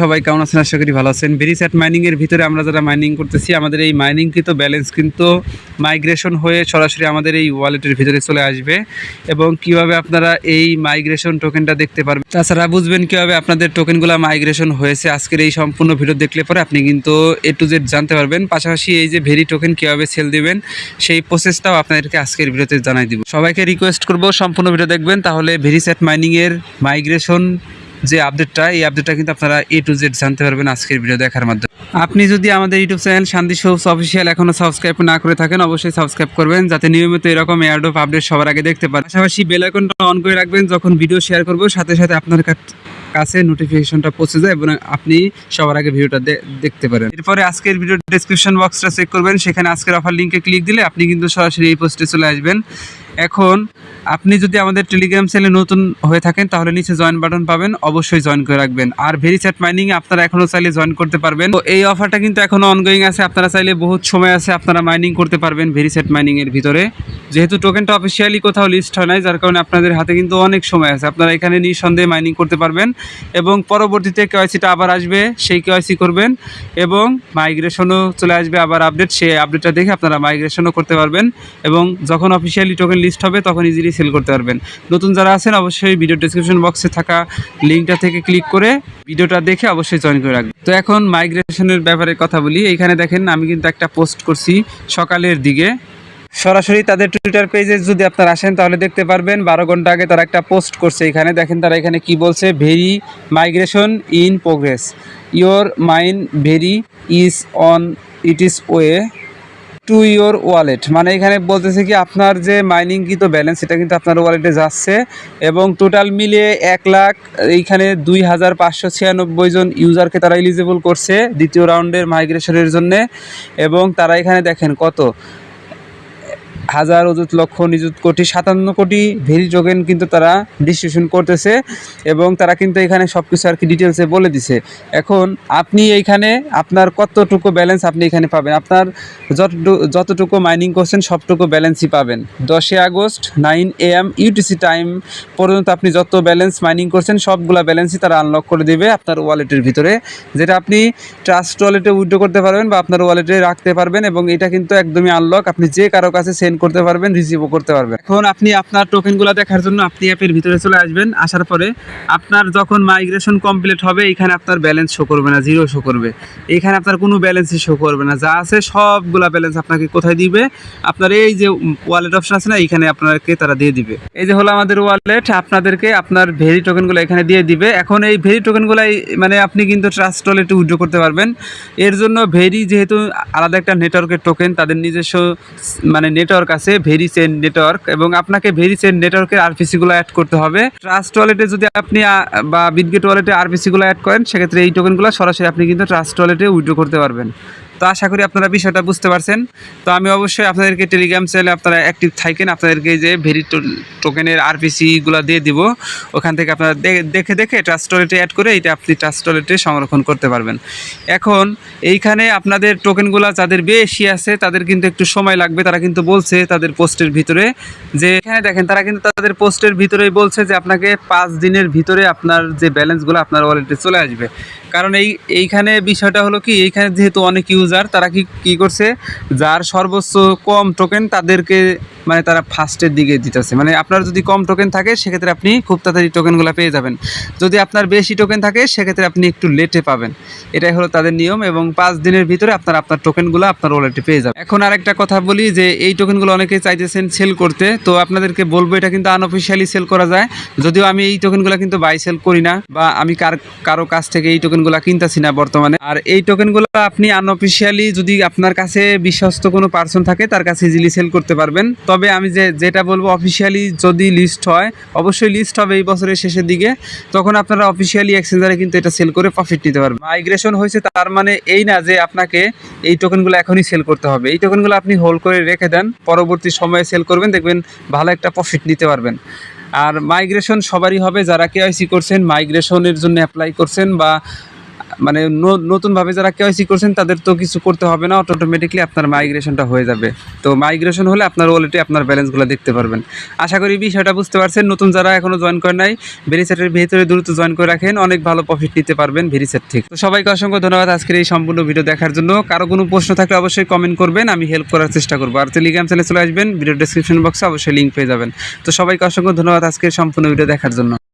সবাই কেমন আছেন? আশা করি ভালো আছেন। ভেরিস্যাট মাইনিং এর ভিতরে আমরা যারা মাইনিং করতেছি, আমাদের এই মাইনিংকৃত ব্যালেন্স কিন্তু মাইগ্রেশন হয়ে সরাসরি আমাদের এই ওয়ালেটের ভিতরে চলে আসবে এবং কিভাবে আপনারা এই মাইগ্রেশন টোকেনটা দেখতে পারবেন, তাছাড়া বুঝবেন কিভাবে আপনাদের টোকেনগুলো মাইগ্রেশন হয়েছে। আজকের এই সম্পূর্ণ ভিডিও দেখলে পরে আপনি কিন্তু A to Z জানতে পারবেন। পাশাপাশি এই যে ভেরি টোকেন কিভাবে সেল দিবেন সেই প্রসেসটাও আপনাদেরকে আজকের ভিডিওতে জানাই দিব। সবাইকে রিকোয়েস্ট করব সম্পূর্ণ ভিডিও দেখবেন, তাহলে ভেরিস্যাট মাইনিং এর মাইগ্রেশন যে আপডেটটা, এই আপডেটটা কিন্তু আপনারা A to Z জানতে পারবেন আজকের ভিডিও দেখার মাধ্যমে। আপনি যদি আমাদের ইউটিউব চ্যানেল শান্তি সোর্স অফিসিয়াল এখনও সাবস্ক্রাইব না করে থাকেন, অবশ্যই সাবস্ক্রাইব করবেন যাতে নিয়মিত এরকম এয়ারড্রপ আপডেট সবার আগে দেখতে পারেন। পাশাপাশি বেল আইকনটা অন করে রাখবেন, যখন ভিডিও শেয়ার করব সাথে সাথে আপনার কাছে নোটিফিকেশনটা পৌঁছে যায় এবং আপনি সবার আগে ভিডিওটা দেখতে পারেন। এরপরে আজকের ভিডিও ডেসক্রিপশন বক্সটা চেক করবেন, সেখানে আজকের অফার লিঙ্কে ক্লিক দিলে আপনি কিন্তু সরাসরি এই পোস্টে চলে আসবেন। এখন আপনি যদি আমাদের টেলিগ্রাম চ্যানেলে নতুন হয়ে থাকেন তাহলে নিচে জয়েন বাটন পাবেন, অবশ্যই জয়েন করে রাখবেন। আর ভেরিস্যাট মাইনিংয়ে আপনারা এখনও চাইলে জয়েন করতে পারবেন। তো এই অফারটা কিন্তু এখনও অনগোয়িং আছে, আপনারা চাইলে বহুত সময় আছে আপনারা মাইনিং করতে পারবেন ভেরিস্যাট মাইনিংয়ের ভিতরে। যেহেতু টোকেনটা অফিসিয়ালি কোথাও লিস্ট হয় নাই, যার কারণে আপনাদের হাতে কিন্তু অনেক সময় আছে, আপনারা এখানে নিঃসন্দেহে মাইনিং করতে পারবেন এবং পরবর্তীতে কেওয়াইসিটা আবার আসবে, সেই কেওয়াইসি করবেন এবং মাইগ্রেশনও চলে আসবে আবার আপডেট, সেই আপডেটটা দেখে আপনারা মাইগ্রেশনও করতে পারবেন এবং যখন অফিসিয়ালি টোকেন লিস্ট হবে তখন ইজিলি সেল করতে পারবেন। নতুন যারা আছেন অবশ্যই ভিডিও ডেসক্রিপশন বক্সে থাকা লিঙ্কটা থেকে ক্লিক করে ভিডিওটা দেখে অবশ্যই জয়েন করে রাখবেন। তো এখন মাইগ্রেশনের ব্যাপারে কথা বলি। এইখানে দেখেন আমি কিন্তু একটা পোস্ট করছি সকালের দিকে, সরাসরি তাদের টুইটার পেজে যদি আপনারা আসেন তাহলে দেখতে পারবেন 12 ঘন্টা আগে তারা একটা পোস্ট করছে। এখানে দেখেন তারা এখানে কি বলছে, very migration in progress, your mine very is on it is way to your wallet. মানে এখানে বলতেছে কি আপনার যে মাইনিংকৃত ব্যালেন্স সেটা কিন্তু আপনার ওয়ালেটে যাচ্ছে এবং টোটাল মিলিয়ে 1 লাখ এইখানে 2596 জন ইউজারকে তারা এলিজিবল করছে দ্বিতীয় রাউন্ডের মাইগ্রেশনের জন্যে। এবং তারা এখানে দেখেন কত হাজার অযুত লক্ষ নিযুত কোটি 57 কোটি ভেরি টোকেন কিন্তু তারা ডিস্ট্রিবিউশন করতেছে এবং তারা কিন্তু এখানে সব কিছু আর কি ডিটেলসে বলে দিছে। এখন আপনি এইখানে আপনার কতটুকু ব্যালেন্স আপনি এখানে পাবেন, আপনার যতটুকু মাইনিং করছেন সবটুকু ব্যালেন্সই পাবেন। 10 আগস্ট 9 AM UTC টাইম পর্যন্ত আপনি যত ব্যালেন্স মাইনিং করছেন সবগুলা ব্যালেন্সই তারা আনলক করে দেবে আপনার ওয়ালেটের ভিতরে, যেটা আপনি ট্রাস্ট ওয়ালেটে উইথড্র করতে পারবেন বা আপনার ওয়ালেটে রাখতে পারবেন এবং এটা কিন্তু একদমই আনলক, আপনি যে কারো কাছে সেন্ড করতে পারবেন, রিসিভও করতে পারবেন। এখন আপনি আপনার টোকেনগুলো দেখার জন্য আপনি অ্যাপের ভিতরে চলে আসবেন। আসার পরে আপনার যখন মাইগ্রেশন কমপ্লিট হবে এখানে আপনার ব্যালেন্স শো করবে না, জিরো শো করবে। এখানে আপনার কোনো ব্যালেন্সই শো করবে না, যা আছে সবগুলা ব্যালেন্স আপনাকে কোথায় দিবে, আপনার এই যে ওয়ালেট অপশন আছে না, এইখানে আপনাকে তারা দিয়ে দিবে। এই যে হলো আমাদের ওয়ালেট, আপনাদেরকে আপনার ভেরি টোকেনগুলো এখানে দিয়ে দিবে। এখন এই ভেরি টোকেনগুলাই মানে আপনি কিন্তু ট্রাস্ট ওয়ালেটে উইথড্র করতে পারবেন। এর জন্য ভেরি যেহেতু আলাদা একটা নেটওয়ার্কের টোকেন, তাদের নিজস্ব মানে নেটওয়ার্ক আছে ভেরি চেইন নেটওয়ার্ক, এবং আপনাকে ভেরি চেইন নেটওয়ার্কের আরপিসিগুলো অ্যাড করতে হবে। ট্রাস্ট ওয়ালেটে যদি আপনি বা বিটগেট ওয়ালেটে আরপিসিগুলো অ্যাড করেন সেক্ষেত্রে এই টোকেনগুলো সরাসরি আপনি কিন্তু ট্রাস্ট ওয়ালেটে উইথড্র করতে পারবেন। তো আশা করি আপনারা বিষয়টা বুঝতে পারছেন। তো আমি অবশ্যই আপনাদেরকে টেলিগ্রাম চ্যানেলে আপনারা অ্যাক্টিভ থাকেন, আপনাদেরকে যে ভেরি টোকেনের আরপিসিগুলো দিয়ে দিব, ওখান থেকে আপনারা দেখে ট্রাস্ট ওয়ালেটে অ্যাড করে এটা আপনি ট্রাস্ট ওয়ালেটে সংরক্ষণ করতে পারবেন। এখন এইখানে আপনাদের টোকেনগুলো যাদের বেশি আছে তাদের কিন্তু একটু সময় লাগবে, তারা কিন্তু বলছে তাদের পোস্টের ভিতরে যে এখানে দেখেন তারা কিন্তু তাদের পোস্টের ভিতরেই বলছে যে আপনাকে 5 দিনের ভিতরে আপনার যে ব্যালেন্সগুলো আপনার ওয়ালেটে চলে আসবে। কারণ এইখানে বিষয়টা হলো কি, এইখানে যেহেতু অনেক ইউজার তারা কি করছে, যার সর্বোচ্চ কম টোকেন তাদেরকে মানে তারা ফার্স্টের দিকে দিতেছে। মানে আপনার যদি কম টোকেন থাকে সেক্ষেত্রে আপনি খুব তাড়াতাড়ি টোকেনগুলো পেয়ে যাবেন, যদি আপনার বেশি টোকেন থাকে সেক্ষেত্রে আপনি একটু লেটে পাবেন। এটাই হলো তাদের নিয়ম এবং 5 দিনের ভিতরে আপনার টোকেনগুলো আপনার ওয়ালেটে পেয়ে যাবেন। এখন আরেকটা কথা বলি যে এই টোকেনগুলো অনেকেই চাইতেছেন সেল করতে, তো আপনাদেরকে বলবো এটা কিন্তু আনঅফিসিয়ালি সেল করা যায়, যদিও আমি এই টোকেনগুলো কিন্তু বাই সেল করি না বা আমি কারো কাছ থেকে এই টোকেনগুলো কিনতেছি না বর্তমানে। আর এই টোকেনগুলো আপনি আনঅফিসিয়ালি যদি আপনার কাছে বিশ্বস্ত কোনো পার্সন থাকে তার কাছে ইজিলি সেল করতে পারবেন। তবে আমি যেটা বলবো, অফিসিয়ালি যদি লিস্ট হয়, অবশ্যই লিস্ট হবে এই বছরের শেষের দিকে, তখন আপনারা অফিসিয়ালি এক্সচেঞ্জারে কিন্তু এটা সেল করে প্রফিট নিতে পারবেন। মাইগ্রেশন হয়েছে তার মানে এই না যে আপনাকে এই টোকেনগুলো এখনই সেল করতে হবে, এই টোকেনগুলো আপনি হোল্ড করে রেখে দেন, পরবর্তী সময়ে সেল করবেন, দেখবেন ভালো একটা প্রফিট নিতে পারবেন। আর মাইগ্রেশন সবারই হবে, যারা কেওয়াইসি করছেন, মাইগ্রেশনের জন্য অ্যাপ্লাই করছেন বা মানে নতুনভাবে যারা কেওয়াইসি করছেন তাদের তো কিছু করতে হবে না, অটোমেটিকলি আপনার মাইগ্রেশনটা হয়ে যাবে। তো মাইগ্রেশন হলে আপনার ওয়ালেটে আপনার ব্যালেন্সগুলো দেখতে পারবেন। আশা করি বিষয়টা বুঝতে পারছেন। নতুন যারা এখনও জয়েন করে নাই, ভেরিসেটের ভিতরে দ্রুত জয়েন করে রাখেন, অনেক ভালো প্রফিট নিতে পারবেন ভেরিসেট থেকে। তো সবাইকে অসংখ্য ধন্যবাদ আজকের এই সম্পূর্ণ ভিডিও দেখার জন্য। কারো কোনো প্রশ্ন থাকলে অবশ্যই কমেন্ট করবেন, আমি হেল্প করার চেষ্টা করবো। আর টেলিগ্রাম চ্যানেলে চলে আসবেন, ভিডিও ডেসক্রিপশন বক্সে অবশ্যই লিঙ্ক পেয়ে যাবেন। তো সবাইকে অসংখ্য ধন্যবাদ আজকের সম্পূর্ণ ভিডিও দেখার জন্য।